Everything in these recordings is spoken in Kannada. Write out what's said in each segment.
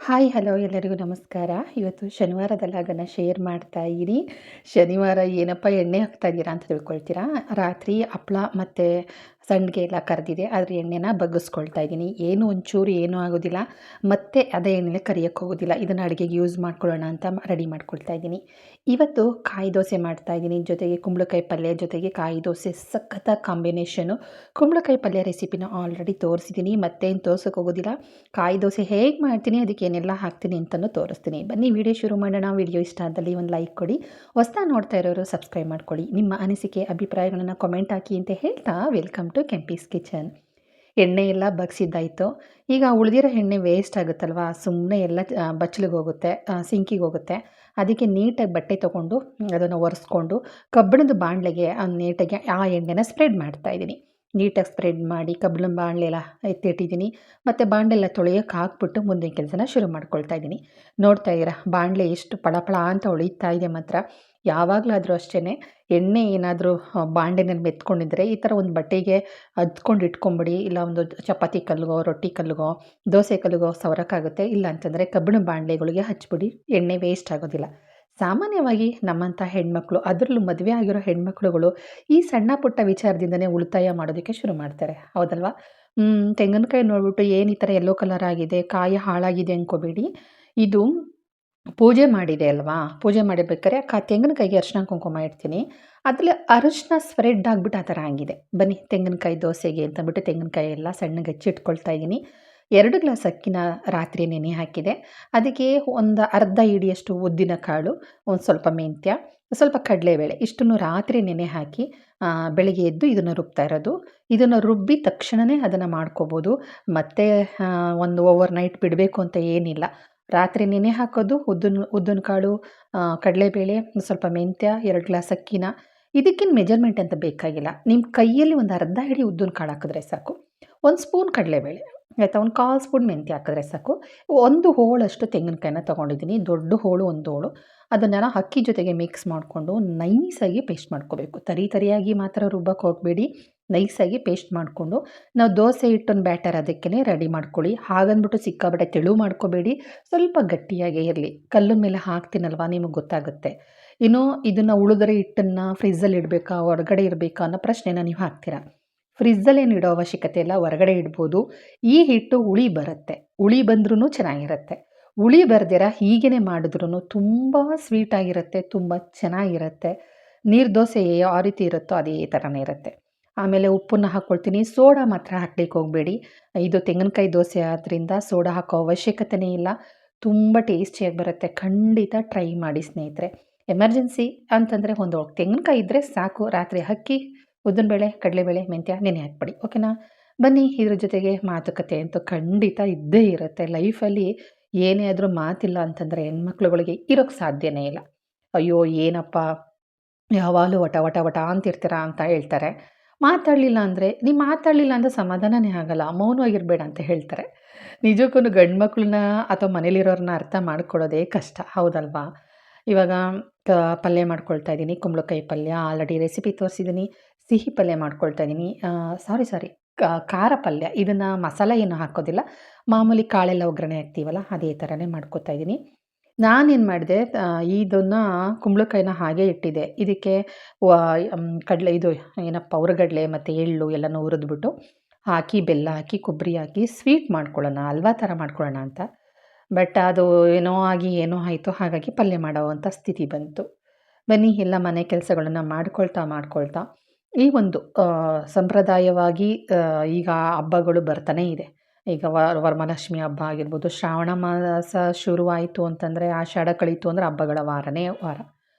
ಹಾಯ್ ಹಲೋ ಎಲ್ಲರಿಗೂ ನಮಸ್ಕಾರ. ಇವತ್ತು ಶನಿವಾರದಲ್ಲಾಗನ ಶೇರ್ ಮಾಡ್ತಾ ಇದ್ದೀನಿ. ಶನಿವಾರ ಏನಪ್ಪ ಎಣ್ಣೆ ಹಾಕ್ತಾ ಇದ್ದೀರಾ ಅಂತ ತಿಳ್ಕೊಳ್ತೀರಾ. ರಾತ್ರಿ ಹಪ್ಳ ಮತ್ತು ಸಂಡಿಗೆ ಎಲ್ಲ ಕರೆದಿದೆ, ಅದ್ರ ಎಣ್ಣೆನ ಬಗ್ಗಿಸ್ಕೊಳ್ತಾ ಇದ್ದೀನಿ. ಏನು ಒಂಚೂರು ಏನೂ ಆಗೋದಿಲ್ಲ, ಮತ್ತು ಅದೇ ಎಣ್ಣೆಲೆ ಕರಿಯೋಕ್ಕೆ ಹೋಗೋದಿಲ್ಲ. ಇದನ್ನು ಅಡುಗೆಗೆ ಯೂಸ್ ಮಾಡ್ಕೊಳ್ಳೋಣ ಅಂತ ರೆಡಿ ಮಾಡ್ಕೊಳ್ತಾ ಇದ್ದೀನಿ. ಇವತ್ತು ಕಾಯಿ ದೋಸೆ ಮಾಡ್ತಾ ಇದ್ದೀನಿ, ಜೊತೆಗೆ ಕುಂಬಳಕಾಯಿ ಪಲ್ಯ, ಜೊತೆಗೆ ಕಾಯಿ ದೋಸೆ ಸಖತ್ತಾಗಿ ಕಾಂಬಿನೇಷನು. ಕುಂಬಳಕಾಯಿ ಪಲ್ಯ ರೆಸಿಪಿನ ಆಲ್ರೆಡಿ ತೋರಿಸಿದ್ದೀನಿ, ಮತ್ತೇನು ತೋರ್ಸೋಕೆ ಹೋಗೋದಿಲ್ಲ. ಕಾಯಿ ದೋಸೆ ಹೇಗೆ ಮಾಡ್ತೀನಿ, ಅದಕ್ಕೆ ಏನೆಲ್ಲ ಹಾಕ್ತೀನಿ ಅಂತಲೂ ತೋರಿಸ್ತೀನಿ. ಬನ್ನಿ ವಿಡಿಯೋ ಶುರು ಮಾಡೋಣ. ವಿಡಿಯೋ ಇಷ್ಟ ಆದಲ್ಲಿ ಒಂದು ಲೈಕ್ ಕೊಡಿ, ಹೊಸ್ದಾಗಿ ನೋಡ್ತಾ ಇರೋರು ಸಬ್ಸ್ಕ್ರೈಬ್ ಮಾಡ್ಕೊಳ್ಳಿ. ನಿಮ್ಮ ಅನಿಸಿಕೆ ಅಭಿಪ್ರಾಯಗಳನ್ನು ಕಾಮೆಂಟ್ ಹಾಕಿ ಅಂತ ಹೇಳ್ತಾ ವೆಲ್ಕಮ್ ಟು ಕೆಂಪೀಸ್ ಕಿಚನ್. ಎಣ್ಣೆ ಎಲ್ಲ ಬಗ್ಸಿದ್ದಾಯಿತು. ಈಗ ಉಳಿದಿರೋ ಎಣ್ಣೆ ವೇಸ್ಟ್ ಆಗುತ್ತಲ್ವ, ಸುಮ್ಮನೆ ಎಲ್ಲ ಬಚ್ಚಲಿಗೆ ಹೋಗುತ್ತೆ, ಸಿಂಕಿಗೆ ಹೋಗುತ್ತೆ. ಅದಕ್ಕೆ ನೀಟಾಗಿ ಬಟ್ಟೆ ತೊಗೊಂಡು ಅದನ್ನು ಒರೆಸ್ಕೊಂಡು ಕಬ್ಬಿಣದ ಬಾಣಲೆಗೆ ನೀಟಾಗಿ ಆ ಎಣ್ಣೆನ ಸ್ಪ್ರೆಡ್ ಮಾಡ್ತಾಯಿದ್ದೀನಿ. ನೀಟಾಗಿ ಸ್ಪ್ರೆಡ್ ಮಾಡಿ ಕಬ್ಬಿಣದ ಬಾಣಲೆಲ್ಲ ಎತ್ತಿಟ್ಟಿದ್ದೀನಿ. ಮತ್ತು ಬಾಣಲೆಲ್ಲ ತೊಳೆಯೋಕೆ ಹಾಕ್ಬಿಟ್ಟು ಮುಂದಿನ ಕೆಲಸನ ಶುರು ಮಾಡ್ಕೊಳ್ತಾ ಇದ್ದೀನಿ. ನೋಡ್ತಾ ಇದ್ದೀರಾ ಬಾಣಲೆ ಎಷ್ಟು ಪಳಪಳ ಅಂತ ಹೊಳಿತಾ ಇದೆ ಮಾತ್ರ. ಯಾವಾಗಲಾದರೂ ಅಷ್ಟೇ ಎಣ್ಣೆ ಏನಾದರೂ ಬಾಣಲೆನಲ್ಲಿ ಮೆತ್ಕೊಂಡಿದ್ರೆ ಈ ಥರ ಒಂದು ಬಟ್ಟೆಗೆ ಹದ್ಕೊಂಡು ಇಟ್ಕೊಂಬಿಡಿ. ಇಲ್ಲ ಒಂದು ಚಪಾತಿ ಕಲ್ಲಿಗೋ, ರೊಟ್ಟಿ ಕಲ್ಲಿಗೋ, ದೋಸೆ ಕಲ್ಲಿಗೋ ಸವರೋಕ್ಕಾಗುತ್ತೆ. ಇಲ್ಲ ಅಂತಂದರೆ ಕಬ್ಬಿಣ ಬಾಣಲೆಗಳಿಗೆ ಹಚ್ಬಿಡಿ, ಎಣ್ಣೆ ವೇಸ್ಟ್ ಆಗೋದಿಲ್ಲ. ಸಾಮಾನ್ಯವಾಗಿ ನಮ್ಮಂಥ ಹೆಣ್ಮಕ್ಳು, ಅದರಲ್ಲೂ ಮದುವೆ ಆಗಿರೋ ಹೆಣ್ಮಕ್ಳುಗಳು ಈ ಸಣ್ಣ ಪುಟ್ಟ ವಿಚಾರದಿಂದನೇ ಉಳಿತಾಯ ಮಾಡೋದಕ್ಕೆ ಶುರು ಮಾಡ್ತಾರೆ, ಹೌದಲ್ವಾ? ತೆಂಗಿನಕಾಯಿ ನೋಡಿಬಿಟ್ಟು ಏನು ಈ ಥರ ಯೆಲ್ಲೋ ಕಲರ್ ಆಗಿದೆ, ಕಾಯಿ ಹಾಳಾಗಿದೆ ಅಂದ್ಕೋಬೇಡಿ. ಇದು ಪೂಜೆ ಮಾಡಿದೆ ಅಲ್ವಾ, ಪೂಜೆ ಮಾಡಿರ್ಬೇಕಾದ್ರೆ ತೆಂಗಿನಕಾಯಿಗೆ ಅರಿಶಿನ ಕುಂಕುಮ ಇಡ್ತೀನಿ, ಅದ್ರಲ್ಲಿ ಅರಿಶಿನ ಸ್ಪ್ರೆಡ್ ಆಗಿಬಿಟ್ಟು ಆ ಥರ ಆಗಿದೆ. ಬನ್ನಿ ತೆಂಗಿನಕಾಯಿ ದೋಸೆಗೆ ಅಂತಂದ್ಬಿಟ್ಟು ತೆಂಗಿನಕಾಯಿ ಎಲ್ಲ ಸಣ್ಣಗೆ ಹೆಚ್ಚಿಟ್ಕೊಳ್ತಾ ಇದ್ದೀನಿ. 2 ಗ್ಲಾಸ್ ಅಕ್ಕಿನ ರಾತ್ರಿ ನೆನೆ ಹಾಕಿದೆ. ಅದಕ್ಕೆ ಒಂದು ಅರ್ಧ ಹಿಡಿಯಷ್ಟು ಉದ್ದಿನ ಕಾಳು, ಒಂದು ಸ್ವಲ್ಪ ಮೆಂತ್ಯ, ಸ್ವಲ್ಪ ಕಡಲೆಬೇಳೆ ಇಷ್ಟನ್ನು ರಾತ್ರಿ ನೆನೆ ಹಾಕಿ ಬೆಳಗ್ಗೆ ಎದ್ದು ಇದನ್ನು ರುಬ್ತಾ ಇರೋದು. ಇದನ್ನು ರುಬ್ಬಿದ ತಕ್ಷಣವೇ ಅದನ್ನು ಮಾಡ್ಕೋಬೋದು. ಮತ್ತು ಒಂದು ಓವರ್ ನೈಟ್ ಬಿಡಬೇಕು ಅಂತ ಏನಿಲ್ಲ. ರಾತ್ರಿ ನೆನೆ ಹಾಕೋದು, ಉದ್ದಿನ ಕಾಳು, ಕಡಲೆಬೇಳೆ, ಸ್ವಲ್ಪ ಮೆಂತ್ಯ, 2 ಗ್ಲಾಸ್ ಅಕ್ಕಿನ. ಇದಕ್ಕಿಂತ ಮೆಜರ್ಮೆಂಟ್ ಅಂತ ಬೇಕಾಗಿಲ್ಲ. ನಿಮ್ಮ ಕೈಯಲ್ಲಿ ಒಂದು ಅರ್ಧ ಹಿಡಿ ಉದ್ದಿನ ಕಾಳು ಹಾಕಿದ್ರೆ ಸಾಕು. 1 ಸ್ಪೂನ್ ಕಡಲೆಬೇಳೆ ಆಯಿತಾ, ಒಂದು 1/4 ಸ್ಪೂನ್ ಮೆಂತ್ಯ ಹಾಕಿದ್ರೆ ಸಾಕು. 1 ಹೋಳಷ್ಟು ತೆಂಗಿನಕಾಯಿನ ತೊಗೊಂಡಿದ್ದೀನಿ, ದೊಡ್ಡ ಹೋಳು 1 ಹೋಳು. ಅದನ್ನು ಅಕ್ಕಿ ಜೊತೆಗೆ ಮಿಕ್ಸ್ ಮಾಡಿಕೊಂಡು ನೈಸಾಗಿ ಪೇಸ್ಟ್ ಮಾಡ್ಕೋಬೇಕು. ತರಿಯಾಗಿ ಮಾತ್ರ ರುಬ್ಬಕ್ಕೆ ಹೋಗಬೇಡಿ, ನೈಸಾಗಿ ಪೇಸ್ಟ್ ಮಾಡಿಕೊಂಡು ನಾವು ದೋಸೆ ಹಿಟ್ಟಿನ ಬ್ಯಾಟರ್ ಅದಕ್ಕೇ ರೆಡಿ ಮಾಡ್ಕೊಳ್ಳಿ. ಹಾಗಂದ್ಬಿಟ್ಟು ಸಿಕ್ಕಾಪಟ್ಟೆ ತೆಳು ಮಾಡ್ಕೋಬೇಡಿ, ಸ್ವಲ್ಪ ಗಟ್ಟಿಯಾಗೇ ಇರಲಿ. ಕಲ್ಲಿನ ಮೇಲೆ ಹಾಕ್ತೀನಲ್ವ, ನಿಮಗೆ ಗೊತ್ತಾಗುತ್ತೆ. ಇನ್ನು ಇದನ್ನು ಉಳಿದ್ರೆ ಹಿಟ್ಟನ್ನು ಫ್ರಿಜ್ಜಲ್ಲಿ ಇಡಬೇಕಾ, ಹೊರಗಡೆ ಇಡಬೇಕಾ ಅನ್ನೋ ಪ್ರಶ್ನೆನ ನೀವು ಹಾಕ್ತೀರಾ. ಫ್ರಿಜ್ಜಲ್ಲೇನು ಇಡೋ ಅವಶ್ಯಕತೆ ಇಲ್ಲ, ಹೊರಗಡೆ ಇಡ್ಬೋದು. ಈ ಹಿಟ್ಟು ಹುಳಿ ಬರುತ್ತೆ, ಹುಳಿ ಬಂದ್ರೂ ಚೆನ್ನಾಗಿರುತ್ತೆ. ಹುಳಿ ಬರ್ದಿರ ಹೀಗೇ ಮಾಡಿದ್ರೂ ತುಂಬ ಸ್ವೀಟಾಗಿರುತ್ತೆ, ತುಂಬ ಚೆನ್ನಾಗಿರುತ್ತೆ. ನೀರು ದೋಸೆ ಯಾವ ರೀತಿ ಇರುತ್ತೋ ಅದೇ ಥರನೇ ಇರುತ್ತೆ. ಆಮೇಲೆ ಉಪ್ಪನ್ನು ಹಾಕ್ಕೊಳ್ತೀನಿ, ಸೋಡಾ ಮಾತ್ರ ಹಾಕ್ಲಿಕ್ಕೆ ಹೋಗಬೇಡಿ. ಇದು ತೆಂಗಿನಕಾಯಿ ದೋಸೆ ಆದ್ದರಿಂದ ಸೋಡಾ ಹಾಕೋ ಅವಶ್ಯಕತೆಯೇ ಇಲ್ಲ. ತುಂಬ ಟೇಸ್ಟಿಯಾಗಿ ಬರುತ್ತೆ, ಖಂಡಿತ ಟ್ರೈ ಮಾಡಿ ಸ್ನೇಹಿತರೆ. ಎಮರ್ಜೆನ್ಸಿ ಅಂತಂದರೆ ಒಂದು ತೆಂಗಿನಕಾಯಿ ಇದ್ದರೆ ಸಾಕು. ರಾತ್ರಿ ಅಕ್ಕಿ, ಉದ್ದಿನಬೇಳೆ, ಕಡಲೆಬೇಳೆ, ಮೆಂತ್ಯ ನೆನೆ ಹಾಕ್ಬಿಡಿ, ಓಕೆನಾ? ಬನ್ನಿ ಇದ್ರ ಜೊತೆಗೆ ಮಾತುಕತೆ ಅಂತೂ ಖಂಡಿತ ಇದ್ದೇ ಇರುತ್ತೆ. ಲೈಫಲ್ಲಿ ಏನೇ ಆದರೂ ಮಾತಿಲ್ಲ ಅಂತಂದರೆ ಹೆಣ್ಮಕ್ಳುಗಳಿಗೆ ಇರೋಕ್ಕೆ ಸಾಧ್ಯನೇ ಇಲ್ಲ. ಅಯ್ಯೋ ಏನಪ್ಪ ಯಾವಾಗಲೂ ವಟ ವಟ ವಟ ಅಂತಿರ್ತೀರಾ ಅಂತ ಹೇಳ್ತಾರೆ. ಮಾತಾಡಲಿಲ್ಲ ಅಂದರೆ, ನೀವು ಮಾತಾಡಲಿಲ್ಲ ಅಂದರೆ ಸಮಾಧಾನನೇ ಆಗಲ್ಲ, ಮೌನವಾಗಿರಬೇಡ ಅಂತ ಹೇಳ್ತಾರೆ. ನಿಜಕ್ಕೂ ಗಂಡು ಮಕ್ಕಳನ್ನ ಅಥವಾ ಮನೇಲಿರೋರನ್ನ ಅರ್ಥ ಮಾಡ್ಕೊಳ್ಳೋದೇ ಕಷ್ಟ, ಹೌದಲ್ವಾ? ಇವಾಗ ಪಲ್ಯ ಮಾಡ್ಕೊಳ್ತಾ ಇದ್ದೀನಿ, ಕುಂಬಳಕಾಯಿ ಪಲ್ಯ ಆಲ್ರೆಡಿ ರೆಸಿಪಿ ತೋರಿಸಿದ್ದೀನಿ. ಸಿಹಿ ಪಲ್ಯ ಮಾಡ್ಕೊಳ್ತಾ ಇದ್ದೀನಿ, ಸಾರಿ ಖಾರ ಪಲ್ಯ. ಇದನ್ನು ಮಸಾಲೆ ಏನು ಹಾಕೋದಿಲ್ಲ, ಮಾಮೂಲಿ ಕಾಳೆಲ್ಲ ಒಗ್ಗರಣೆ ಹಾಕ್ತೀವಲ್ಲ ಅದೇ ಥರನೇ ಮಾಡ್ಕೊತಾ ಇದ್ದೀನಿ. ನಾನೇನು ಮಾಡಿದೆ, ಇದನ್ನು ಕುಂಬಳಕಾಯಿನ ಹಾಗೆ ಇಟ್ಟಿದ್ದೆ. ಇದಕ್ಕೆ ಕಡಲೆ ಇದು ಏನಪ್ಪ ಹುರ್ಗಡ್ಲೆ ಮತ್ತು ಎಳ್ಳು ಎಲ್ಲನೂ ಹುರಿದ್ಬಿಟ್ಟು ಹಾಕಿ, ಬೆಲ್ಲ ಹಾಕಿ, ಕೊಬ್ಬರಿ ಹಾಕಿ ಸ್ವೀಟ್ ಮಾಡ್ಕೊಳ್ಳೋಣ, ಹಲ್ವಾ ಥರ ಮಾಡ್ಕೊಳ್ಳೋಣ ಅಂತ. ಬಟ್ ಅದು ಏನೋ ಆಗಿ ಏನೋ ಆಯಿತು, ಹಾಗಾಗಿ ಪಲ್ಯ ಮಾಡೋವಂಥ ಸ್ಥಿತಿ ಬಂತು. ಬನ್ನಿ ಎಲ್ಲ ಮನೆ ಕೆಲಸಗಳನ್ನು ಮಾಡ್ಕೊಳ್ತಾ ಈ ಒಂದು ಸಂಪ್ರದಾಯವಾಗಿ ಈಗ ಹಬ್ಬಗಳು ಬರ್ತಾನೇ ಇದೆ. ಈಗ ವರಮಹಾಲಕ್ಷ್ಮಿ ಹಬ್ಬ ಆಗಿರ್ಬೋದು, ಶ್ರಾವಣ ಮಾಸ ಶುರುವಾಯಿತು ಅಂತಂದರೆ, ಆಷಾಢ ಕಳೀತು ಅಂದರೆ ಹಬ್ಬಗಳ ವಾರನೇ ವಾರ.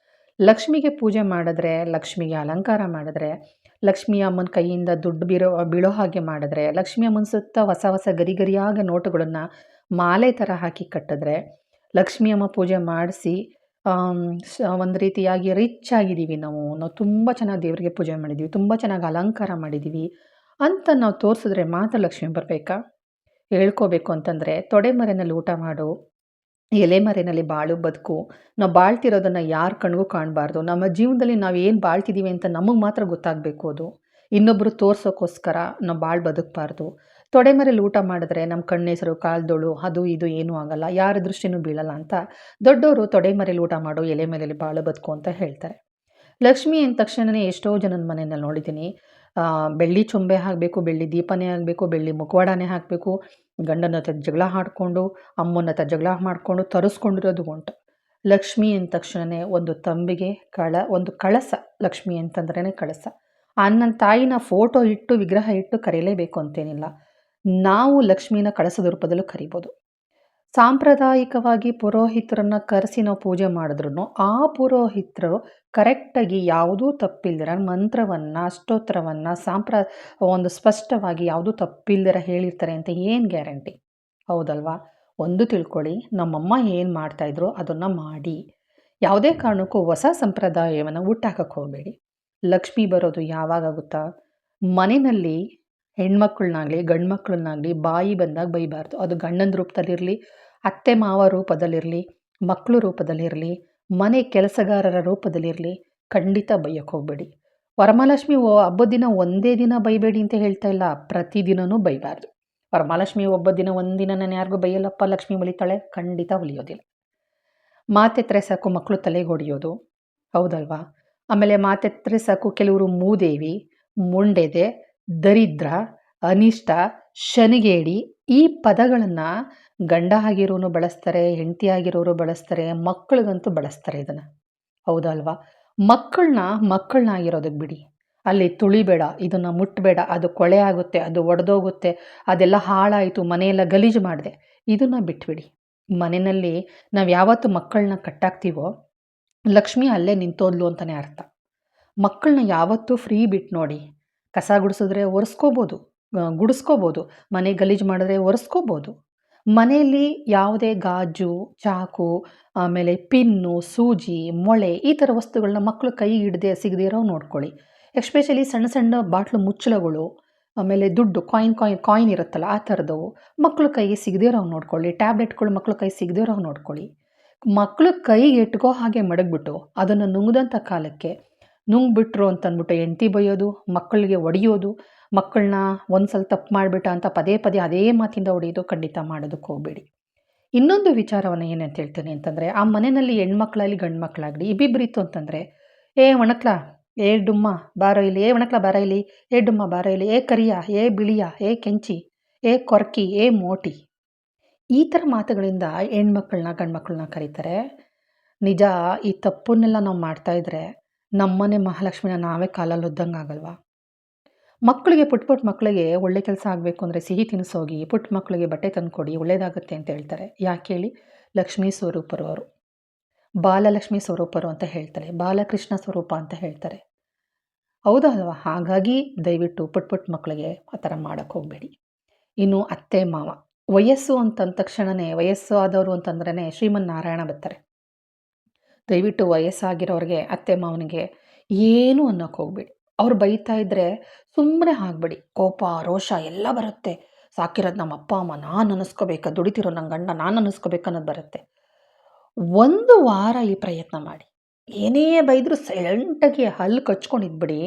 ಲಕ್ಷ್ಮಿಗೆ ಪೂಜೆ ಮಾಡಿದ್ರೆ, ಲಕ್ಷ್ಮಿಗೆ ಅಲಂಕಾರ ಮಾಡಿದ್ರೆ, ಲಕ್ಷ್ಮೀ ಅಮ್ಮನ ಕೈಯಿಂದ ದುಡ್ಡು ಬೀಳೋ ಹಾಗೆ ಮಾಡಿದ್ರೆ, ಲಕ್ಷ್ಮೀ ಅಮ್ಮನ ಸುತ್ತ ಹೊಸ ಗರಿಯಾದ ನೋಟುಗಳನ್ನು ಮಾಲೆ ಥರ ಹಾಕಿ ಕಟ್ಟಿದ್ರೆ, ಲಕ್ಷ್ಮೀ ಅಮ್ಮ ಪೂಜೆ ಮಾಡಿಸಿ ಒಂದು ರೀತಿಯಾಗಿ ರಿಚ್ ಆಗಿದ್ದೀವಿ ನಾವು ತುಂಬ ಚೆನ್ನಾಗಿ ದೇವರಿಗೆ ಪೂಜೆ ಮಾಡಿದ್ದೀವಿ, ತುಂಬ ಚೆನ್ನಾಗಿ ಅಲಂಕಾರ ಮಾಡಿದ್ದೀವಿ ಅಂತ ನಾವು ತೋರಿಸಿದ್ರೆ ಮಾತ್ರ ಲಕ್ಷ್ಮಿ ಬರಬೇಕಾ? ಹೇಳ್ಕೋಬೇಕು ಅಂತಂದರೆ ತೊಡೆ ಮರೆಯಲ್ಲಿ ಊಟ ಮಾಡು, ಎಲೆ ಮರೆಯಲ್ಲಿ ಬಾಳು ಬದುಕು. ನಾವು ಬಾಳ್ತಿರೋದನ್ನು ಯಾರ ಕಣ್ಗೂ ಕಾಣಬಾರ್ದು. ನಮ್ಮ ಜೀವನದಲ್ಲಿ ನಾವು ಏನು ಬಾಳ್ತಿದ್ದೀವಿ ಅಂತ ನಮಗೆ ಮಾತ್ರ ಗೊತ್ತಾಗಬೇಕು. ಅದು ಇನ್ನೊಬ್ಬರು ತೋರ್ಸೋಕ್ಕೋಸ್ಕರ ನಾವು ಬದುಕಬಾರ್ದು. ತೊಡೆ ಮರೇಲಿ ಊಟ ಮಾಡಿದ್ರೆ ನಮ್ಮ ಕಣ್ಣೆಸರು ಕಾಲ್ದೋಳು ಅದು ಇದು ಏನೂ ಆಗಲ್ಲ, ಯಾರ ದೃಷ್ಟಿನೂ ಬೀಳಲ್ಲ ಅಂತ ದೊಡ್ಡವರು ತೊಡೆ ಮರೇಲಿ ಊಟ ಮಾಡು, ಎಲೆ ಮೇಲೆಲೆ ಬಾಳು ಬದುಕು ಅಂತ ಹೇಳ್ತಾರೆ. ಲಕ್ಷ್ಮಿ ಅಂದ ತಕ್ಷಣನೇ ಎಷ್ಟೋ ಜನನ ಮನೆಯಲ್ಲಿ ನೋಡಿದ್ದೀನಿ, ಬೆಳ್ಳಿ ಚೊಂಬೆ ಹಾಕಬೇಕು, ಬೆಳ್ಳಿ ದೀಪನೇ ಆಗಬೇಕು, ಬೆಳ್ಳಿ ಮುಖವಾಡನೇ ಹಾಕಬೇಕು, ಗಂಡನ ಹತ್ರ ಜಗಳ ಆಡಿಕೊಂಡು, ಅಮ್ಮನ ಹತ್ರ ಜಗಳ ಮಾಡಿಕೊಂಡು ತರಿಸ್ಕೊಂಡಿರೋದು ಉಂಟು. ಲಕ್ಷ್ಮಿ ಅಂದ ತಕ್ಷಣವೇ ಒಂದು ತಂಬಿಗೆ ಒಂದು ಕಳಸ. ಲಕ್ಷ್ಮಿ ಅಂತಂದ್ರೇ ಕಳಸ. ನನ್ನ ತಾಯಿನ ಫೋಟೋ ಇಟ್ಟು ವಿಗ್ರಹ ಇಟ್ಟು ಕರೀಲೇಬೇಕು ಅಂತೇನಿಲ್ಲ. ನಾವು ಲಕ್ಷ್ಮಿನ ಕಳಸದ ರೂಪದಲ್ಲೂ ಕರಿಬೋದು. ಸಾಂಪ್ರದಾಯಿಕವಾಗಿ ಪುರೋಹಿತರನ್ನು ಕರೆಸಿ ನಾವು ಪೂಜೆ ಮಾಡಿದ್ರೂ ಆ ಪುರೋಹಿತರು ಕರೆಕ್ಟಾಗಿ ಯಾವುದೂ ತಪ್ಪಿಲ್ದಿರ ಮಂತ್ರವನ್ನು, ಅಷ್ಟೋತ್ತರವನ್ನು ಒಂದು ಸ್ಪಷ್ಟವಾಗಿ ಯಾವುದೂ ತಪ್ಪಿಲ್ದಿರ ಹೇಳಿರ್ತಾರೆ ಅಂತ ಏನು ಗ್ಯಾರಂಟಿ? ಹೌದಲ್ವಾ? ಒಂದು ತಿಳ್ಕೊಳ್ಳಿ, ನಮ್ಮಮ್ಮ ಏನು ಮಾಡ್ತಾಯಿದ್ರು ಅದನ್ನು ಮಾಡಿ. ಯಾವುದೇ ಕಾರಣಕ್ಕೂ ಹೊಸ ಸಂಪ್ರದಾಯವನ್ನು ಹುಟ್ಟಾಕಕ್ಕೆ ಹೋಗಬೇಡಿ. ಲಕ್ಷ್ಮಿ ಬರೋದು ಯಾವಾಗ ಆಗುತ್ತಾ? ಮನೆಯಲ್ಲಿ ಹೆಣ್ಮಕ್ಳನ್ನಾಗಲಿ ಗಂಡು ಮಕ್ಕಳನ್ನಾಗಲಿ ಬಾಯಿ ಬಂದಾಗ ಬೈಬಾರ್ದು. ಅದು ಗಂಡನ ರೂಪದಲ್ಲಿರಲಿ, ಅತ್ತೆ ಮಾವ ರೂಪದಲ್ಲಿರಲಿ, ಮಕ್ಕಳು ರೂಪದಲ್ಲಿರಲಿ, ಮನೆ ಕೆಲಸಗಾರರ ರೂಪದಲ್ಲಿರಲಿ, ಖಂಡಿತ ಬೈಯಕ್ಕೆ ಹೋಗಬೇಡಿ. ವರಮಹಾಲಕ್ಷ್ಮಿ ಹಬ್ಬದ ದಿನ ಒಂದೇ ದಿನ ಬೈಬೇಡಿ ಅಂತ ಹೇಳ್ತಾ ಇಲ್ಲ, ಪ್ರತಿದಿನವೂ ಬೈಬಾರ್ದು. ವರಮಹಾಲಕ್ಷ್ಮಿ ಹಬ್ಬದ ದಿನ ಒಂದಿನ ನಾನು ಯಾರಿಗೂ ಬೈಯಲ್ಲಪ್ಪ, ಲಕ್ಷ್ಮಿ ಹೊಲಿತಾಳೆ, ಖಂಡಿತ ಹೊಲಿಯೋದಿಲ್ಲ. ಮಾತೆತ್ತರೆ ಸಾಕು ಮಕ್ಕಳು ತಲೆಗೆ ಹೊಡೆಯೋದು, ಹೌದಲ್ವಾ? ಆಮೇಲೆ ಮಾತೆತ್ತರೆ ಸಾಕು ಕೆಲವರು ಮೂದೇವಿ, ಮುಂಡೆದೆ, ದರಿದ್ರ, ಅನಿಷ್ಟ, ಶನಿಗೇಡಿ ಈ ಪದಗಳನ್ನು ಗಂಡ ಆಗಿರೋನು ಬಳಸ್ತಾರೆ, ಹೆಂಡತಿ ಆಗಿರೋರು ಬಳಸ್ತಾರೆ, ಮಕ್ಕಳಿಗಂತೂ ಬಳಸ್ತಾರೆ ಇದನ್ನು, ಹೌದಲ್ವಾ? ಮಕ್ಕಳನ್ನಾಗಿರೋದಕ್ಕೆ ಬಿಡಿ. ಅಲ್ಲಿ ತುಳಿಬೇಡ, ಇದನ್ನು ಮುಟ್ಟಬೇಡ, ಅದು ಕೊಳೆ ಆಗುತ್ತೆ, ಅದು ಒಡೆದೋಗುತ್ತೆ, ಅದೆಲ್ಲ ಹಾಳಾಯಿತು, ಮನೆಯೆಲ್ಲ ಗಲೀಜು ಮಾಡಿದೆ, ಇದನ್ನು ಬಿಟ್ಬಿಡಿ. ಮನೆಯಲ್ಲಿ ನಾವು ಯಾವತ್ತು ಮಕ್ಕಳನ್ನ ಕಟ್ಟಾಕ್ತೀವೋ ಲಕ್ಷ್ಮಿ ಅಲ್ಲೇ ನಿಂತೋದ್ಲು ಅಂತಲೇ ಅರ್ಥ. ಮಕ್ಕಳನ್ನ ಯಾವತ್ತೂ ಫ್ರೀ ಬಿಟ್ಟು ನೋಡಿ. ಕಸ ಗುಡಿಸಿದ್ರೆ ಒರೆಸ್ಕೋಬೋದು, ಗುಡಿಸ್ಕೋಬೋದು, ಮನೆ ಗಲೀಜು ಮಾಡಿದ್ರೆ ಒರೆಸ್ಕೋಬೋದು. ಮನೆಯಲ್ಲಿ ಯಾವುದೇ ಗಾಜು, ಚಾಕು, ಆಮೇಲೆ ಪಿನ್ನು, ಸೂಜಿ, ಮೊಳೆ ಈ ಥರ ವಸ್ತುಗಳನ್ನ ಮಕ್ಕಳು ಕೈ ಹಿಡ್ದೆ ಸಿಗದೇ ಇರೋ ನೋಡ್ಕೊಳ್ಳಿ. ಎಸ್ಪೆಷಲಿ ಸಣ್ಣ ಸಣ್ಣ ಬಾಟ್ಲು ಮುಚ್ಚಳಗಳು, ಆಮೇಲೆ ದುಡ್ಡು ಕಾಯಿನ್ ಇರುತ್ತಲ್ಲ ಆ ಥರದವು ಮಕ್ಕಳು ಕೈಗೆ ಸಿಗದೇ ಇರೋ ನೋಡ್ಕೊಳ್ಳಿ. ಟ್ಯಾಬ್ಲೆಟ್ಗಳು ಮಕ್ಕಳು ಕೈ ಸಿಗದೇ ಇರೋ ನೋಡ್ಕೊಳ್ಳಿ. ಮಕ್ಕಳು ಕೈಗೆ ಎಟ್ಕೋ ಹಾಗೆ ಮಡಗ್ಬಿಟ್ಟು ಅದನ್ನು ನುಂಗ್ದಂಥ ಕಾಲಕ್ಕೆ ನುಂಗ್ಬಿಟ್ರು ಅಂತಂದ್ಬಿಟ್ಟು ಹೆಂಡ್ತಿ ಬೈಯೋದು, ಮಕ್ಕಳಿಗೆ ಹೊಡೆಯೋದು, ಮಕ್ಕಳನ್ನ ಒಂದ್ಸಲ ತಪ್ಪು ಮಾಡಿಬಿಟ್ಟ ಅಂತ ಪದೇ ಪದೇ ಅದೇ ಮಾತಿಂದ ಹೊಡೆಯೋದು ಖಂಡಿತ ಮಾಡೋದಕ್ಕೆ ಹೋಗಬೇಡಿ. ಇನ್ನೊಂದು ವಿಚಾರವನ್ನು ಏನಂತ ಹೇಳ್ತೇನೆ ಅಂತಂದರೆ, ಆ ಮನೆಯಲ್ಲಿ ಹೆಣ್ಮಕ್ಳಾಗಲಿ ಗಂಡು ಮಕ್ಕಳಾಗಲಿ ಇಬ್ಬಿಬ್ಬರಿತ್ತು ಅಂತಂದರೆ, ಏ ಒಣಕ್ಲ, ಏ ಡುಮ್ಮ ಬಾರೋ ಇಲ್ಲಿ, ಏ ಒಣಕ್ಲ ಬಾರ ಇಲ್ಲಿ, ಏ ಡುಮ್ಮ ಬಾರ ಇಲ್ಲಿ, ಏ ಕರಿಯ, ಏ ಬಿಳಿಯ, ಏ ಕೆಂಚಿ, ಏ ಕೊರ್ಕಿ, ಏ ಮೋಟಿ, ಈ ಥರ ಮಾತುಗಳಿಂದ ಹೆಣ್ಮಕ್ಳನ್ನ ಗಂಡು ಮಕ್ಕಳನ್ನ ಕರೀತಾರೆ. ನಿಜ ಈ ತಪ್ಪನ್ನೆಲ್ಲ ನಾವು ಮಾಡ್ತಾಯಿದ್ರೆ ನಮ್ಮನೆ ಮಹಾಲಕ್ಷ್ಮಿನ ನಾವೇ ಕಾಲಲ್ಲಿ ಒದ್ದಂಗೆ ಆಗಲ್ವಾ? ಮಕ್ಕಳಿಗೆ ಪುಟ್ಟ ಮಕ್ಕಳಿಗೆ ಒಳ್ಳೆ ಕೆಲಸ ಆಗಬೇಕು ಅಂದರೆ ಸಿಹಿ ತಿನಿಸೋಗಿ, ಪುಟ್ಟ ಮಕ್ಕಳಿಗೆ ಬಟ್ಟೆ ತಂದುಕೊಡಿ, ಒಳ್ಳೆಯದಾಗುತ್ತೆ ಅಂತ ಹೇಳ್ತಾರೆ. ಯಾಕೆ ಹೇಳಿ? ಲಕ್ಷ್ಮೀ ಸ್ವರೂಪರು ಅವರು, ಬಾಲಲಕ್ಷ್ಮಿ ಸ್ವರೂಪರು ಅಂತ ಹೇಳ್ತಾರೆ, ಬಾಲಕೃಷ್ಣ ಸ್ವರೂಪ ಅಂತ ಹೇಳ್ತಾರೆ, ಹೌದಾ ಅಲ್ವಾ? ಹಾಗಾಗಿ ದಯವಿಟ್ಟು ಪುಟ್ಟ ಮಕ್ಕಳಿಗೆ ಆ ಥರ ಮಾಡೋಕ್ಕೆ ಹೋಗಬೇಡಿ. ಇನ್ನು ಅತ್ತೆ ಮಾವ, ವಯಸ್ಸು ಅಂತಂದ ತಕ್ಷಣವೇ ವಯಸ್ಸು ಆದವರು ಅಂತಂದ್ರೇ ಶ್ರೀಮನ್ನಾರಾಯಣ ಬರ್ತಾರೆ. ದಯವಿಟ್ಟು ವಯಸ್ಸಾಗಿರೋರಿಗೆ ಅತ್ತೆ ಮಾವನಿಗೆ ಏನೂ ಅನ್ನೋಕ್ಕೆ ಹೋಗಬೇಡಿ. ಅವ್ರು ಬೈತಾ ಇದ್ದರೆ ಸುಮ್ಮನೆ ಆಗಬೇಡಿ. ಕೋಪ ರೋಷ ಎಲ್ಲ ಬರುತ್ತೆ. ಸಾಕಿರೋದು ನಮ್ಮ ಅಪ್ಪ ಅಮ್ಮ, ನಾನು ಅನ್ನಿಸ್ಕೋಬೇಕಾ, ದುಡಿತಿರೋ ನನ್ನ ಗಂಡ ನಾನು ಅನ್ನಿಸ್ಕೋಬೇಕು ಅನ್ನೋದು ಬರುತ್ತೆ. ಒಂದು ವಾರ ಈ ಪ್ರಯತ್ನ ಮಾಡಿ. ಏನೇ ಬೈದರೂ ಸೈಲೆಂಟಾಗಿ ಹಲ್ಲು ಕಚ್ಕೊಂಡು ಇದ್ಬಿಡಿ.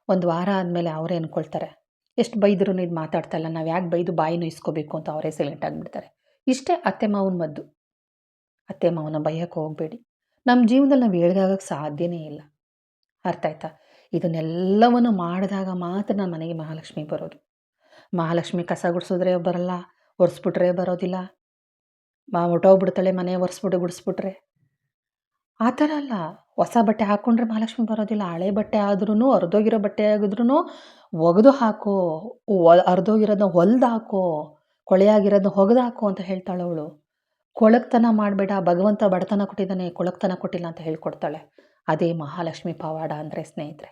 ಒಂದು ವಾರ ಆದಮೇಲೆ ಅವರೇ ಅಂದ್ಕೊಳ್ತಾರೆ, ಎಷ್ಟು ಬೈದ್ರೂ ಇದು ಮಾತಾಡ್ತಾ ಇಲ್ಲ, ನಾವು ಯಾಕೆ ಬೈದು ಬಾಯಿನೂ ಇಸ್ಕೋಬೇಕು ಅಂತ ಅವರೇ ಸೈಲೆಂಟ್ ಆಗಿಬಿಡ್ತಾರೆ. ಇಷ್ಟೇ ಅತ್ತೆ ಮಾವನ ಮದ್ದು. ಅತ್ತೆ ಮಾವನ ಬೈಯೋಕ್ಕೆ ಹೋಗಬೇಡಿ. ನಮ್ಮ ಜೀವನದಲ್ಲಿ ನಾವು ಏಳ್ಗಾಗಕ್ಕೆ ಸಾಧ್ಯನೇ ಇಲ್ಲ. ಅರ್ಥ ಆಯ್ತಾ? ಇದನ್ನೆಲ್ಲವನ್ನು ಮಾಡಿದಾಗ ಮಾತ್ರ ನಮ್ಮ ಮನೆಗೆ ಮಹಾಲಕ್ಷ್ಮಿ ಬರೋದು. ಮಹಾಲಕ್ಷ್ಮಿ ಕಸ ಗುಡಿಸಿದ್ರೆ ಬರಲ್ಲ, ಒರೆಸ್ಬಿಟ್ರೆ ಬರೋದಿಲ್ಲ, ಹೊರ್ಟೋಗ್ಬಿಡ್ತಾಳೆ ಮನೆ ಒರೆಸ್ಬಿಟ್ಟು ಗುಡಿಸ್ಬಿಟ್ರೆ. ಆ ಥರ ಅಲ್ಲ. ಹೊಸ ಬಟ್ಟೆ ಹಾಕ್ಕೊಂಡ್ರೆ ಮಹಾಲಕ್ಷ್ಮಿ ಬರೋದಿಲ್ಲ. ಹಳೆ ಬಟ್ಟೆ ಆದ್ರೂ, ಹರಿದೋಗಿರೋ ಬಟ್ಟೆ ಆಗಿದ್ರೂ ಒಗೆದು ಹಾಕೋ, ಹರಿದೋಗಿರೋದನ್ನ ಹೊಲ್ದು ಹಾಕೋ, ಕೊಳೆಯಾಗಿರೋದನ್ನ ಒಗೆದು ಹಾಕೋ ಅಂತ ಹೇಳ್ತಾಳವಳು. ಕೊಳಕ್ತನ ಮಾಡಬೇಡ, ಭಗವಂತ ಬಡತನ ಕೊಟ್ಟಿದ್ದಾನೆ, ಕೊಳಕ್ತನ ಕೊಟ್ಟಿಲ್ಲ ಅಂತ ಹೇಳ್ಕೊಡ್ತಾಳೆ. ಅದೇ ಮಹಾಲಕ್ಷ್ಮಿ ಪವಾಡ ಅಂದರೆ ಸ್ನೇಹಿತರೆ.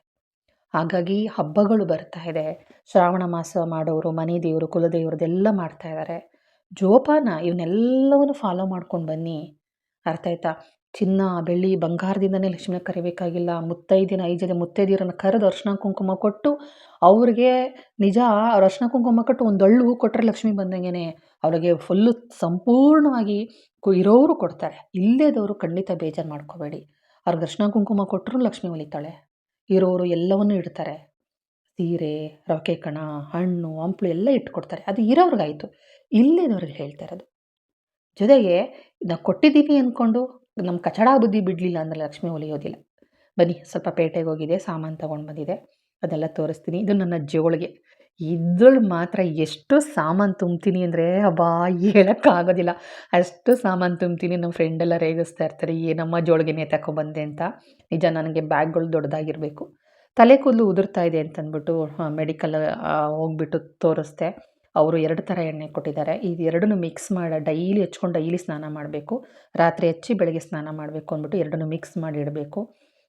ಹಾಗಾಗಿ ಹಬ್ಬಗಳು ಬರ್ತಾ ಇದೆ. ಶ್ರಾವಣ ಮಾಸ ಮಾಡೋರು ಮನೆ ದೇವರು ಕುಲದೇವ್ರದ್ದೆಲ್ಲ ಮಾಡ್ತಾಯಿದ್ದಾರೆ. ಜೋಪಾನ ಇವನ್ನೆಲ್ಲವನ್ನು ಫಾಲೋ ಮಾಡ್ಕೊಂಡು ಬನ್ನಿ. ಅರ್ಥ ಆಯ್ತಾ? ಚಿನ್ನ ಬೆಳ್ಳಿ ಬಂಗಾರದಿಂದನೇ ಲಕ್ಷ್ಮಿನ ಕರಿಬೇಕಾಗಿಲ್ಲ. ಮುತ್ತೈದಿನ 5 ಜನ ಮುತ್ತೈದಿಯರನ್ನು ಕರೆದು ಅರ್ಶಿನ ಕುಂಕುಮ ಕೊಟ್ಟು ಅವ್ರಿಗೆ ನಿಜ ಅರ್ಶಿನ ಕುಂಕುಮ ಕೊಟ್ಟು ಒಂದು ಹಳ್ಳು ಹೂ ಕೊಟ್ಟರೆ ಲಕ್ಷ್ಮಿ ಬಂದಂಗೆ ಅವ್ರಿಗೆ ಫುಲ್ಲು ಸಂಪೂರ್ಣವಾಗಿ ಇರೋರು ಕೊಡ್ತಾರೆ. ಇಲ್ಲೇದವರು ಖಂಡಿತ ಬೇಜಾರು ಮಾಡ್ಕೋಬೇಡಿ. ಅವ್ರಿಗೆ ಅರ್ಶಿನ ಕುಂಕುಮ ಕೊಟ್ಟರು ಲಕ್ಷ್ಮಿ ಒಲಿತಾಳೆ. ಇರೋರು ಎಲ್ಲವನ್ನೂ ಇಡ್ತಾರೆ. ಸೀರೆ, ರೊಕ್ಕೆ ಕಣ, ಹಣ್ಣು, ಹಂಪ್ಲು ಎಲ್ಲ ಇಟ್ಕೊಡ್ತಾರೆ. ಅದು ಇರೋರ್ಗಾಯ್ತು. ಇಲ್ಲದವ್ರಿಗೆ ಹೇಳ್ತಾ ಇರೋದು. ಜೊತೆಗೆ ನಾವು ಕೊಟ್ಟಿದ್ದೀವಿ ಅಂದ್ಕೊಂಡು ನಮ್ಮ ಕಚಡ ಬುದ್ಧಿ ಬಿಡಲಿಲ್ಲ ಅಂದರೆ ಲಕ್ಷ್ಮಿ ಒಲಿಯೋದಿಲ್ಲ. ಬನ್ನಿ ಸ್ವಲ್ಪ ಪೇಟೆಗೆ ಹೋಗಿದೆ, ಸಾಮಾನು ತಗೊಂಡು ಬಂದಿದ್ದೆ. ಅದೆಲ್ಲ ತೋರಿಸ್ತೀನಿ. ಇದು ನನ್ನ ಜೋಳಿಗೆ. ಇದ್ರಲ್ಲಿ ಮಾತ್ರ ಎಷ್ಟು ಸಾಮಾನು ತುಂಬ್ತೀನಿ ಅಂದರೆ ಅಬ್ಬಾ ಹೇಳೋಕ್ಕಾಗೋದಿಲ್ಲ. ಅಷ್ಟು ಸಾಮಾನು ತುಂಬ್ತೀನಿ. ನಮ್ಮ ಫ್ರೆಂಡೆಲ್ಲ ರೇಗಿಸ್ತಾ ಇರ್ತಾರೆ, ಏನಮ್ಮ ಜೋಳಿಗೆನೇ ತಗೊಬಂದೆ ಅಂತ. ನಿಜ ನನಗೆ ಬ್ಯಾಗ್ಗಳು ದೊಡ್ಡದಾಗಿರಬೇಕು. ತಲೆ ಕೂದಲು ಉದುರ್ತಾ ಇದೆ ಅಂತಂದ್ಬಿಟ್ಟು ಮೆಡಿಕಲ್ ಹೋಗ್ಬಿಟ್ಟು ತೋರಿಸ್ದೆ. ಅವರು 2 ಥರ ಎಣ್ಣೆ ಕೊಟ್ಟಿದ್ದಾರೆ. ಇದು ಎರಡನ್ನೂ ಮಿಕ್ಸ್ ಮಾಡಿ ಡೈಲಿ ಹಚ್ಕೊಂಡು ಡೈಲಿ ಸ್ನಾನ ಮಾಡಬೇಕು. ರಾತ್ರಿ ಹಚ್ಚಿ ಬೆಳಗ್ಗೆ ಸ್ನಾನ ಮಾಡಬೇಕು ಅಂದ್ಬಿಟ್ಟು ಎರಡನ್ನೂ ಮಿಕ್ಸ್ ಮಾಡಿ ಇಡಬೇಕು.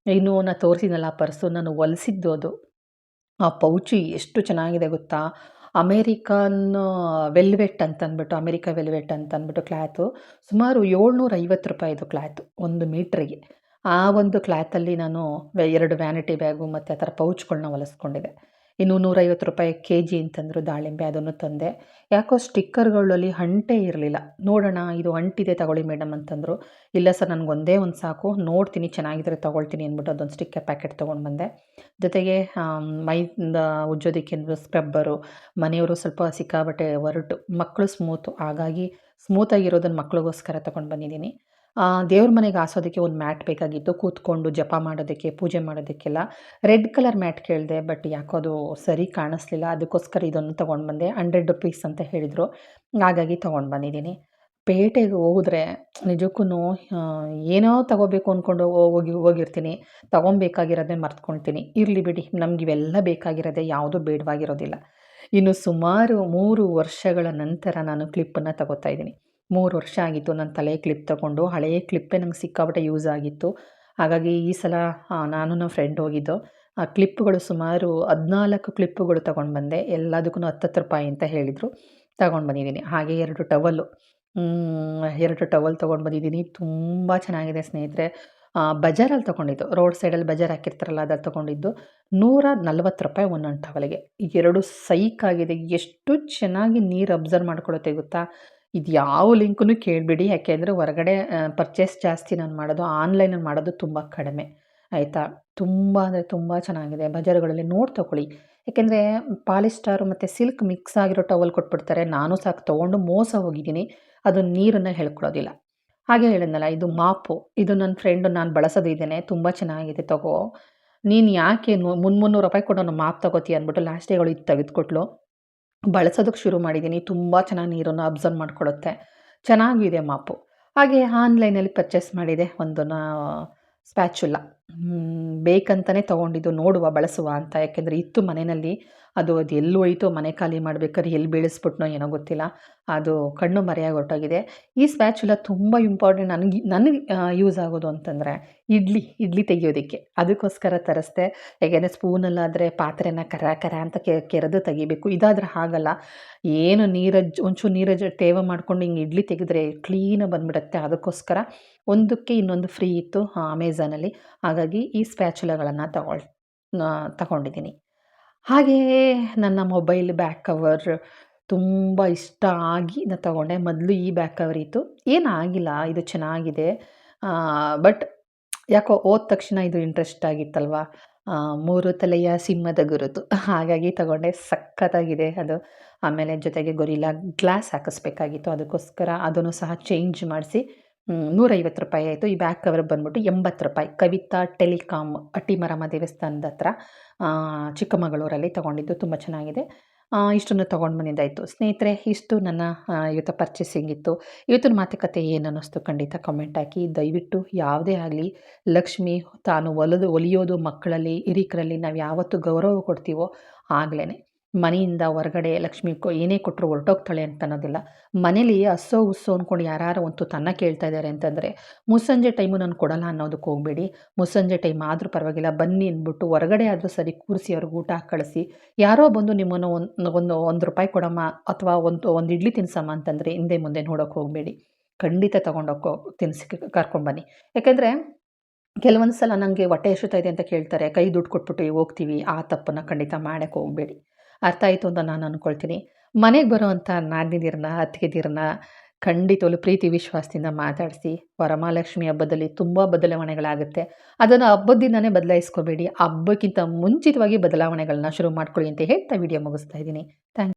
ಇನ್ನು ನಾನು ತೋರಿಸಿದ್ನಲ್ಲ ಆ ಪರ್ಸು, ನಾನು ಹೊಲಿಸಿದ್ದು ಅದು. ಆ ಪೌಚು ಎಷ್ಟು ಚೆನ್ನಾಗಿದೆ ಗೊತ್ತಾ? ಅಮೇರಿಕನ್ ವೆಲ್ವೆಟ್ ಅಂತಂದ್ಬಿಟ್ಟು, ಅಮೇರಿಕ ವೆಲ್ವೆಟ್ ಅಂತಂದ್ಬಿಟ್ಟು ಕ್ಲಾತು. ಸುಮಾರು ₹750 ಇದು ಕ್ಲಾತು 1 ಮೀಟ್ರಿಗೆ. ಆ ಒಂದು ಕ್ಲಾತಲ್ಲಿ ನಾನು 2 ವ್ಯಾನಿಟಿ ಬ್ಯಾಗು ಮತ್ತು ಆ ಥರ ಪೌಚ್ಗಳನ್ನ ಹೊಲಿಸ್ಕೊಂಡಿದ್ದೆ. ಇನ್ನು ₹150 ಕೆಜಿ ಅಂತಂದರು ದಾಳಿಂಬೆ, ಅದನ್ನು ತಂದೆ. ಯಾಕೋ ಸ್ಟಿಕ್ಕರ್ಗಳಲ್ಲಿ ಅಂಟೇ ಇರಲಿಲ್ಲ. ನೋಡೋಣ ಇದು ಅಂಟಿದೆ ತಗೊಳ್ಳಿ ಮೇಡಮ್ ಅಂತಂದರು. ಇಲ್ಲ ಸರ್ ನನಗೆ ಒಂದೇ ಒಂದು ಸಾಕು, ನೋಡ್ತೀನಿ ಚೆನ್ನಾಗಿದ್ರೆ ತೊಗೊಳ್ತೀನಿ ಅಂದ್ಬಿಟ್ಟು ಅದೊಂದು ಸ್ಟಿಕ್ಕರ್ ಪ್ಯಾಕೆಟ್ ತೊಗೊಂಡು ಬಂದೆ. ಜೊತೆಗೆ ಮೈಯಿಂದ ಉಜ್ಜೋದಕ್ಕೆ ಸ್ಕ್ರಬ್ಬರು. ಮನೆಯವರು ಸ್ವಲ್ಪ ಸಿಕ್ಕಾಪಟ್ಟೆ ಒರಟು, ಮಕ್ಕಳು ಸ್ಮೂತು, ಹಾಗಾಗಿ ಸ್ಮೂತಾಗಿರೋದನ್ನು ಮಕ್ಳಿಗೋಸ್ಕರ ತೊಗೊಂಡು ಬಂದಿದ್ದೀನಿ. ದೇವ್ರ ಮನೆಗೆ ಹಾಸೋದಕ್ಕೆ ಒಂದು ಮ್ಯಾಟ್ ಬೇಕಾಗಿತ್ತು, ಕೂತ್ಕೊಂಡು ಜಪ ಮಾಡೋದಕ್ಕೆ, ಪೂಜೆ ಮಾಡೋದಕ್ಕೆಲ್ಲ. ರೆಡ್ ಕಲರ್ ಮ್ಯಾಟ್ ಕೇಳಿದೆ, ಬಟ್ ಯಾಕೋ ಅದು ಸರಿ ಕಾಣಿಸ್ಲಿಲ್ಲ. ಅದಕ್ಕೋಸ್ಕರ ಇದನ್ನು ತೊಗೊಂಡು ಬಂದೆ. ₹100 ಅಂತ ಹೇಳಿದರು, ಹಾಗಾಗಿ ತೊಗೊಂಡು ಬಂದಿದ್ದೀನಿ. ಪೇಟೆಗೆ ಹೋದ್ರೆ ನಿಜಕ್ಕೂ ಏನೋ ತಗೋಬೇಕು ಅಂದ್ಕೊಂಡು ಹೋಗಿರ್ತೀನಿ. ತೊಗೊಬೇಕಾಗಿರೋದೇ ಮರ್ತ್ಕೊಳ್ತೀನಿ. ಇರಲಿ ಬಿಡಿ, ನಮಗಿವೆಲ್ಲ ಬೇಕಾಗಿರೋದೇ, ಯಾವುದೂ ಬೇಡವಾಗಿರೋದಿಲ್ಲ. ಇನ್ನು ಸುಮಾರು 3 ವರ್ಷಗಳ ನಂತರ ನಾನು ಕ್ಲಿಪ್ಪನ್ನು ತಗೋತಾ ಇದ್ದೀನಿ. 3 ವರ್ಷ ಆಗಿತ್ತು ನಾನು ತಲೆ ಕ್ಲಿಪ್ ತಗೊಂಡು. ಹಳೆಯ ಕ್ಲಿಪ್ಪೇ ನಂಗೆ ಸಿಕ್ಕಾಪಟ್ಟೆ ಯೂಸ್ ಆಗಿತ್ತು. ಹಾಗಾಗಿ ಈ ಸಲ ನಾನು ನಮ್ಮ ಫ್ರೆಂಡ್ ಹೋಗಿದ್ದು. ಆ ಕ್ಲಿಪ್ಗಳು ಸುಮಾರು 14 ಕ್ಲಿಪ್ಪುಗಳು ತೊಗೊಂಡು ಬಂದೆ. ಎಲ್ಲದಕ್ಕೂ ₹10 ಅಂತ ಹೇಳಿದರು. ತಗೊಂಡು ಬಂದಿದ್ದೀನಿ. ಹಾಗೆ 2 ಟವಲ್ಲು. 2 ಟವಲ್ ತೊಗೊಂಡು ಬಂದಿದ್ದೀನಿ. ತುಂಬ ಚೆನ್ನಾಗಿದೆ ಸ್ನೇಹಿತರೆ. ಬಜಾರಲ್ಲಿ ತೊಗೊಂಡಿದ್ದು, ರೋಡ್ ಸೈಡಲ್ಲಿ ಬಜಾರ್ ಹಾಕಿರ್ತಾರಲ್ಲ ಅದ್ರಲ್ಲಿ ತೊಗೊಂಡಿದ್ದು. ₹140 ಒಂದೊಂದು ಟವಲಿಗೆ. 2 ಸೈಕಾಗಿದೆ. ಎಷ್ಟು ಚೆನ್ನಾಗಿ ನೀರು ಅಬ್ಸರ್ವ್ ಮಾಡ್ಕೊಳ್ಳುತ್ತೆ ಗೊತ್ತಾ? ಇದು ಯಾವ ಲಿಂಕನ್ನು ಕೇಳಬೇಡಿ. ಯಾಕೆಂದರೆ ಹೊರಗಡೆ ಪರ್ಚೇಸ್ ಜಾಸ್ತಿ ನಾನು ಮಾಡೋದು, ಆನ್ಲೈನಲ್ಲಿ ಮಾಡೋದು ತುಂಬ ಕಡಿಮೆ. ಆಯಿತಾ? ತುಂಬ ಅಂದರೆ ತುಂಬ ಚೆನ್ನಾಗಿದೆ. ಬಜಾರುಗಳಲ್ಲಿ ನೋಡಿ ತಗೊಳ್ಳಿ. ಯಾಕೆಂದರೆ ಪಾಲಿಸ್ಟರು ಮತ್ತು ಸಿಲ್ಕ್ ಮಿಕ್ಸ್ ಆಗಿರೋ ಟವಲ್ ಕೊಟ್ಬಿಡ್ತಾರೆ. ನಾನು ಸಾಕು ತೊಗೊಂಡು ಮೋಸ ಹೋಗಿದ್ದೀನಿ. ಅದು ನೀರನ್ನು ಎಳ್ಕೊಳ್ಳೋದಿಲ್ಲ. ಹಾಗೆ ಹೇಳಿದ್ನಲ್ಲ, ಇದು ಮಾಪು. ಇದು ನನ್ನ ಫ್ರೆಂಡು ನಾನು ಬಳಸೋದು ಇದೇನೆ, ತುಂಬ ಚೆನ್ನಾಗಿದೆ ತಗೋ. ನೀನು ಯಾಕೆ ₹300 ಕೊಡೋ ಮಾಪ್ ತಗೋತೀಯ ಅಂದ್ಬಿಟ್ಟು ಲಾಸ್ಟಿಗೆ ಅವಳು ಇದು ತೆಗೆದುಕೊಟ್ಲು. ಬಳಸೋದಕ್ಕೆ ಶುರು ಮಾಡಿದ್ದೀನಿ. ತುಂಬ ಚೆನ್ನಾಗಿ ನೀರನ್ನು ಅಬ್ಸರ್ವ್ ಮಾಡ್ಕೊಳ್ಳುತ್ತೆ. ಚೆನ್ನಾಗಿದೆ ಮಾಪು. ಹಾಗೆ ಆನ್ಲೈನಲ್ಲಿ ಪರ್ಚೇಸ್ ಮಾಡಿದೆ ಒಂದು ಸ್ಪ್ಯಾಚುಲ. ಬೇಕಂತಲೇ ತೊಗೊಂಡಿದ್ದು, ನೋಡುವ ಬಳಸುವ ಅಂತ. ಯಾಕೆಂದರೆ ಇತ್ತು ಮನೆಯಲ್ಲಿ. ಅದು ಎಲ್ಲಿ ಹೋಯಿತೋ, ಮನೆ ಖಾಲಿ ಮಾಡ್ಬೇಕಾದ್ರೆ ಎಲ್ಲಿ ಬೀಳಿಸ್ಬಿಟ್ನೋ ಏನೋ ಗೊತ್ತಿಲ್ಲ. ಅದು ಕಣ್ಣು ಮರೆಯಾಗಿ ಹೊರಟೋಗಿದೆ. ಈ ಸ್ಪ್ಯಾಚುಲ ತುಂಬ ಇಂಪಾರ್ಟೆಂಟ್ ನನಗೆ ಯೂಸ್ ಆಗೋದು ಅಂತಂದರೆ ಇಡ್ಲಿ ತೆಗಿಯೋದಕ್ಕೆ. ಅದಕ್ಕೋಸ್ಕರ ತರಿಸ್ದೆ. ಯಾಕೆಂದರೆ ಸ್ಪೂನಲ್ಲಾದರೆ ಪಾತ್ರೆನ ಕರ ಕರ ಅಂತ ಕೆರೆದು ತೆಗಿಬೇಕು. ಇದಾದರೆ ಹಾಗಲ್ಲ. ಏನು ಒಂಚೂರು ನೀರಜ್ಜಿ ತೇವ ಮಾಡ್ಕೊಂಡು ಹಿಂಗೆ ಇಡ್ಲಿ ತೆಗೆದ್ರೆ ಕ್ಲೀನಾಗಿ ಬಂದುಬಿಡುತ್ತೆ. ಅದಕ್ಕೋಸ್ಕರ ಒಂದಕ್ಕೆ ಇನ್ನೊಂದು ಫ್ರೀ ಇತ್ತು ಅಮೆಝಾನಲ್ಲಿ. ಹಾಗಾಗಿ ಈ ಸ್ಪ್ಯಾಚುಲಗಳನ್ನು ತಗೊಂಡಿದ್ದೀನಿ. ಹಾಗೆಯೇ ನನ್ನ ಮೊಬೈಲ್ ಬ್ಯಾಕ್ ಕವರ್ ತುಂಬ ಇಷ್ಟ ಆಗಿ ನಾನು ತಗೊಂಡೆ. ಮೊದಲು ಈ ಬ್ಯಾಕ್ ಕವರ್ ಇತ್ತು. ಏನಾಗಿಲ್ಲ, ಇದು ಚೆನ್ನಾಗಿದೆ. ಬಟ್ ಯಾಕೋ ಹೋದ ತಕ್ಷಣ ಇದು ಇಂಟ್ರೆಸ್ಟ್ ಆಗಿತ್ತಲ್ವ. 3 ತಲೆಯ ಸಿಂಹದ ಗುರುತು, ಹಾಗಾಗಿ ತಗೊಂಡೆ. ಸಖತ್ತಾಗಿದೆ ಅದು. ಆಮೇಲೆ ಜೊತೆಗೆ ಗೊರಿಲ್ಲಾ ಗ್ಲಾಸ್ ಹಾಕಿಸ್ಬೇಕಾಗಿತ್ತು. ಅದಕ್ಕೋಸ್ಕರ ಅದನ್ನು ಸಹ ಚೇಂಜ್ ಮಾಡಿಸಿ ₹150 ಆಯಿತು. ಈ ಬ್ಯಾಕ್ ಕವರ್ ಬಂದ್ಬಿಟ್ಟು ₹80. ಕವಿತಾ ಟೆಲಿಕಾಮ್, ಅಟ್ಟಿಮರಮ್ಮ ದೇವಸ್ಥಾನದ ಹತ್ರ, ಚಿಕ್ಕಮಗಳೂರಲ್ಲಿ ತಗೊಂಡಿದ್ದು. ತುಂಬ ಚೆನ್ನಾಗಿದೆ. ಇಷ್ಟನ್ನು ತೊಗೊಂಡು ಬಂದಿದ್ದಾಯಿತು. ಸ್ನೇಹಿತರೆ, ಇಷ್ಟು ನನ್ನ ಇವತ್ತು ಪರ್ಚೇಸಿಂಗ್ ಇತ್ತು. ಇವತ್ತಿನ ಮಾತುಕತೆ ಏನು ಅನ್ನಿಸ್ತು ಖಂಡಿತ ಕಮೆಂಟ್ ಹಾಕಿ. ದಯವಿಟ್ಟು ಯಾವುದೇ ಆಗಲಿ, ಲಕ್ಷ್ಮಿ ತಾನು ಹೊಲಿಯೋದು ಮಕ್ಕಳಲ್ಲಿ, ಹಿರೀಕರಲ್ಲಿ ನಾವು ಯಾವತ್ತು ಗೌರವ ಕೊಡ್ತೀವೋ ಆಗ್ಲೇ ಮನೆಯಿಂದ ಹೊರಗಡೆ ಲಕ್ಷ್ಮಿ ಏನೇ ಕೊಟ್ಟರು ಹೊರಟೋಗ್ತಾಳೆ ಅಂತ ಅನ್ನೋದಿಲ್ಲ. ಮನೇಲಿ ಹಸೋ ಹುಸ್ಸೋ ಅಂದ್ಕೊಂಡು ಯಾರು ಒಂದು ಅನ್ನ ಕೇಳ್ತಾ ಇದ್ದಾರೆ ಅಂತಂದರೆ ಮುಸ್ಸಂಜೆ ಟೈಮು ನಾನು ಕೊಡಲ್ಲ ಅನ್ನೋದಕ್ಕೆ ಹೋಗಬೇಡಿ. ಮುಸ್ಸಂಜೆ ಟೈಮ್ ಆದರೂ ಪರವಾಗಿಲ್ಲ, ಬನ್ನಿ ಅಂದ್ಬಿಟ್ಟು ಹೊರಗಡೆ ಆದರೂ ಸರಿ ಕೂರಿಸಿ ಅವ್ರಿಗೆ ಊಟ ಹಾಕಿ ಕಳಿಸಿ. ಯಾರೋ ಬಂದು ನಿಮ್ಮನ್ನು ₹1 ಕೊಡಮ್ಮ ಅಥವಾ ಒಂದು ಇಡ್ಲಿ ತಿನ್ಸಮ್ಮ ಅಂತಂದರೆ ಹಿಂದೆ ಮುಂದೆ ನೋಡೋಕ್ಕೆ ಹೋಗಬೇಡಿ. ಖಂಡಿತ ತೊಗೊಂಡೋಗಿ ತಿನ್ನಿಸಿ ಕರ್ಕೊಂಬನ್ನಿ. ಯಾಕೆಂದರೆ ಕೆಲವೊಂದು ಸಲ ನನಗೆ ಹೊಟ್ಟೆ ಹಸಿತಾ ಇದೆ ಅಂತ ಕೇಳ್ತಾರೆ, ಕೈ ದುಡ್ಡು ಕೊಟ್ಬಿಟ್ಟು ಹೋಗ್ತೀವಿ. ಆ ತಪ್ಪನ್ನು ಖಂಡಿತ ಮಾಡೋಕ್ಕೆ ಹೋಗಬೇಡಿ. ಅರ್ಥ ಆಯಿತು ಅಂತ ನಾನು ಅಂದ್ಕೊಳ್ತೀನಿ. ಮನೆಗೆ ಬರೋವಂಥ ನಾದಿನಿಯರನ್ನ, ಅತ್ತಿಗೆದಿರನ್ನ ಖಂಡಿತವಾಗ್ಲೂ ಪ್ರೀತಿ ವಿಶ್ವಾಸದಿಂದ ಮಾತಾಡಿಸಿ. ವರಮಹಾಲಕ್ಷ್ಮಿ ಹಬ್ಬದಲ್ಲಿ ತುಂಬ ಬದಲಾವಣೆಗಳಾಗುತ್ತೆ. ಅದನ್ನು ಹಬ್ಬದ ದಿನನೇ ಬದಲಾಯಿಸ್ಕೋಬೇಡಿ. ಹಬ್ಬಕ್ಕಿಂತ ಮುಂಚಿತವಾಗಿ ಬದಲಾವಣೆಗಳನ್ನ ಶುರು ಮಾಡ್ಕೊಳ್ಳಿ ಅಂತ ಹೇಳ್ತಾ ವಿಡಿಯೋ ಮುಗಿಸ್ತಾ ಇದ್ದೀನಿ. ಥ್ಯಾಂಕ್